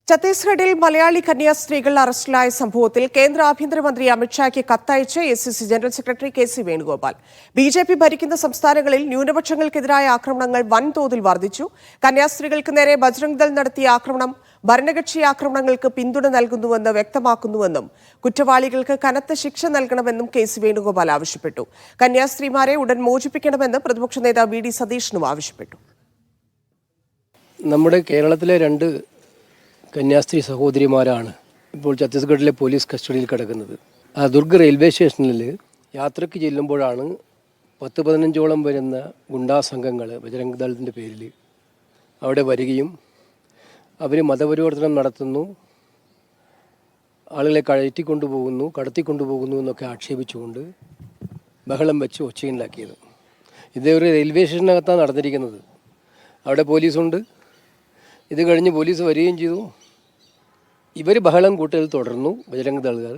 ഛത്തീസ്ഗഡിൽ മലയാളി കന്യാസ്ത്രീകൾ അറസ്റ്റിലായ സംഭവത്തിൽ കേന്ദ്ര ആഭ്യന്തരമന്ത്രി അമിത്ഷായ്ക്ക് കത്തയച്ച് ACC general secretary KC. Venugopal. BJP ഭരിക്കുന്ന സംസ്ഥാനങ്ങളിൽ ന്യൂനപക്ഷങ്ങൾക്കെതിരായ ആക്രമണങ്ങൾ വൻതോതിൽ വർദ്ധിച്ചു. കന്യാസ്ത്രീകൾക്ക് നേരെ ബജ്രംഗ് ദൾ നടത്തിയ ആക്രമണം ഭരണകക്ഷി ആക്രമണങ്ങൾക്ക് പിന്തുണ നൽകുന്നുവെന്ന് വ്യക്തമാക്കുന്നുവെന്നും കുറ്റവാളികൾക്ക് കനത്ത ശിക്ഷ നൽകണമെന്നും കെ.സി. വേണുഗോപാൽ ആവശ്യപ്പെട്ടു. കന്യാസ്ത്രീമാരെ ഉടൻ മോചിപ്പിക്കണമെന്ന് പ്രതിപക്ഷ നേതാവ് വി.ഡി. സതീശനും ആവശ്യപ്പെട്ടു. നമ്മുടെ കേരളത്തിലെ രണ്ട് കന്യാസ്ത്രീ സഹോദരിമാരാണ് ഇപ്പോൾ ഛത്തീസ്ഗഡിലെ പോലീസ് കസ്റ്റഡിയിൽ കിടക്കുന്നത്. ദുർഗ് റെയിൽവേ സ്റ്റേഷനിൽ യാത്രയ്ക്ക് ചെല്ലുമ്പോഴാണ് 10-15ഓളം വരുന്ന ഗുണ്ടാ സംഘങ്ങൾ ബജരംഗ് ദളിൻ്റെ പേരിൽ അവിടെ വരികയും അവർ മതപരിവർത്തനം നടത്തുന്നു, ആളുകളെ കയറ്റിക്കൊണ്ടുപോകുന്നു, കടത്തിക്കൊണ്ടുപോകുന്നു എന്നൊക്കെ ആക്ഷേപിച്ചുകൊണ്ട് ബഹളം വെച്ച് ഒച്ചയുണ്ടാക്കിയത്. ഇത് ഒരു റെയിൽവേ സ്റ്റേഷനകത്താണ് നടന്നിരിക്കുന്നത്. അവിടെ പോലീസുണ്ട്. ഇത് കഴിഞ്ഞ് പോലീസ് വരികയും ചെയ്തു. ഇവർ ബഹളം കൂട്ടൽ തുടർന്നു, ബജരംഗ് ദളുകൾ.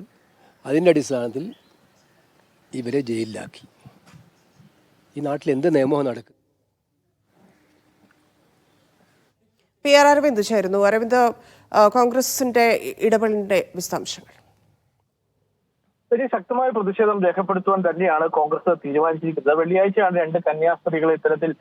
അതിൻ്റെ അടിസ്ഥാനത്തിൽ ഇവരെ ജയിലിലാക്കി. ഈ നാട്ടിൽ എന്ത് നിയമവും നടക്കും? പി ആർ അരവിന്ദ് ചേരുന്നു. അരവിന്ദ്, കോൺഗ്രസിന്റെ ഇടപെടലിന്റെ വിശദാംശങ്ങൾ. വലിയ ശക്തമായ പ്രതിഷേധം രേഖപ്പെടുത്തുവാൻ തന്നെയാണ് കോൺഗ്രസ് തീരുമാനിച്ചിരിക്കുന്നത്. വെള്ളിയാഴ്ചയാണ് രണ്ട് കന്യാസ്ത്രീകളെ ഇത്തരത്തിൽ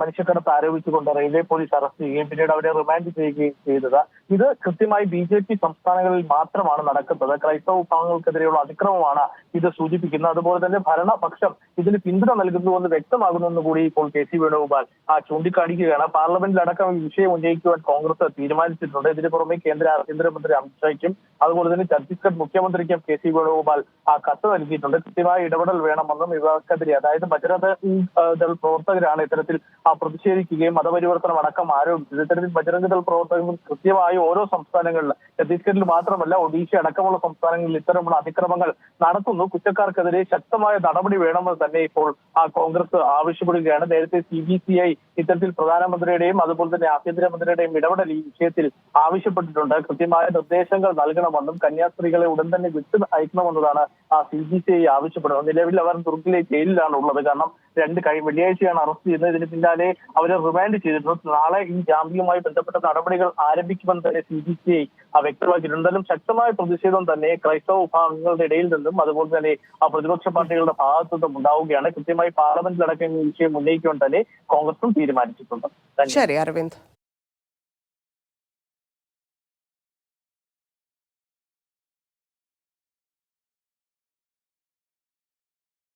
മനുഷ്യക്കടത്ത് ആരോപിച്ചുകൊണ്ട് റെയിൽവേ പോലീസ് അറസ്റ്റ് ചെയ്യുകയും പിന്നീട് അവരെ റിമാൻഡ് ചെയ്യുകയും ചെയ്തത്. ഇത് കൃത്യമായി ബി.ജെ.പി സംസ്ഥാനങ്ങളിൽ മാത്രമാണ് നടക്കുന്നത്. ക്രൈസ്തവ വിഭാഗങ്ങൾക്കെതിരെയുള്ള അതിക്രമമാണ് ഇത് സൂചിപ്പിക്കുന്നത്. അതുപോലെ തന്നെ ഭരണപക്ഷം ഇതിന് പിന്തുണ നൽകുന്നുവെന്ന് വ്യക്തമാകുന്നെന്ന് കൂടി ഇപ്പോൾ കെ.സി. വേണുഗോപാൽ ചൂണ്ടിക്കാണിക്കുകയാണ്. പാർലമെന്റിലടക്കം ഈ വിഷയം ഉന്നയിക്കുവാൻ കോൺഗ്രസ് തീരുമാനിച്ചിട്ടുണ്ട്. ഇതിനു പുറമെ കേന്ദ്ര ആഭ്യന്തരമന്ത്രി അമിത്ഷായ്ക്കും അതുപോലെ തന്നെ ഛത്തീസ്ഗഡ് മുഖ്യമന്ത്രിക്കും കെ.സി. വേണുഗോപാൽ കത്ത് നൽകിയിട്ടുണ്ട്. കൃത്യമായ ഇടപെടൽ വേണമെന്നും ഇവർക്കെതിരെ, അതായത് ബജരംഗ് ദൾ പ്രവർത്തകരാണ് ഇത്തരത്തിൽ പ്രതിഷേധിക്കുകയും മതപരിവർത്തനം അടക്കം ആരോപിച്ചത്. ഇത്തരത്തിൽ ബജരംഗ് ദൾ പ്രവർത്തകർ കൃത്യമായി ഓരോ സംസ്ഥാനങ്ങളിൽ, ഛത്തീസ്ഗഡിൽ മാത്രമല്ല ഒഡീഷ അടക്കമുള്ള സംസ്ഥാനങ്ങളിൽ ഇത്തരമുള്ള അതിക്രമങ്ങൾ നടത്തുന്നു. കുറ്റക്കാർക്കെതിരെ ശക്തമായ നടപടി വേണമെന്ന് തന്നെ ഇപ്പോൾ കോൺഗ്രസ് ആവശ്യപ്പെടുകയാണ്. നേരത്തെ CBCI ഇത്തരത്തിൽ പ്രധാനമന്ത്രിയുടെയും അതുപോലെ തന്നെ ആഭ്യന്തരമന്ത്രിയുടെയും ഇടപെടൽ ഈ വിഷയത്തിൽ ആവശ്യപ്പെട്ടിട്ടുണ്ട്. കൃത്യമായ നിർദ്ദേശങ്ങൾ നൽകണമെന്നും കന്യാസ്ത്രീകളെ ഉടൻ തന്നെ വിട്ടു അയക്കണമെന്നതാണ് CBCI ആവശ്യപ്പെടുന്നത്. നിലവിൽ അവർ ദുർഗിലെ ജയിലിലാണ് ഉള്ളത്. കാരണം വെള്ളിയാഴ്ചയാണ് അറസ്റ്റ് ചെയ്തത്. ഇതിന് പിന്നാലെ അവരെ റിമാൻഡ് ചെയ്തിരുന്നു. നാളെ ഈ ജാമ്യവുമായി ബന്ധപ്പെട്ട നടപടികൾ ആരംഭിക്കുമെന്ന് തന്നെ CBCI വ്യക്തമാക്കിയിട്ടുണ്ട്. എന്തായാലും ശക്തമായ പ്രതിഷേധം തന്നെ ക്രൈസ്തവ വിഭാഗങ്ങളുടെ ഇടയിൽ നിന്നും അതുപോലെ തന്നെ പ്രതിപക്ഷ പാർട്ടികളുടെ ഭാഗത്തു നിന്നും ഉണ്ടാവുകയാണ്. കൃത്യമായി പാർലമെന്റിലടക്കം ഈ വിഷയം ഉന്നയിക്കുവാൻ തന്നെ കോൺഗ്രസും തീരുമാനിച്ചിട്ടുണ്ട്. ശരി അരവിന്ദ്.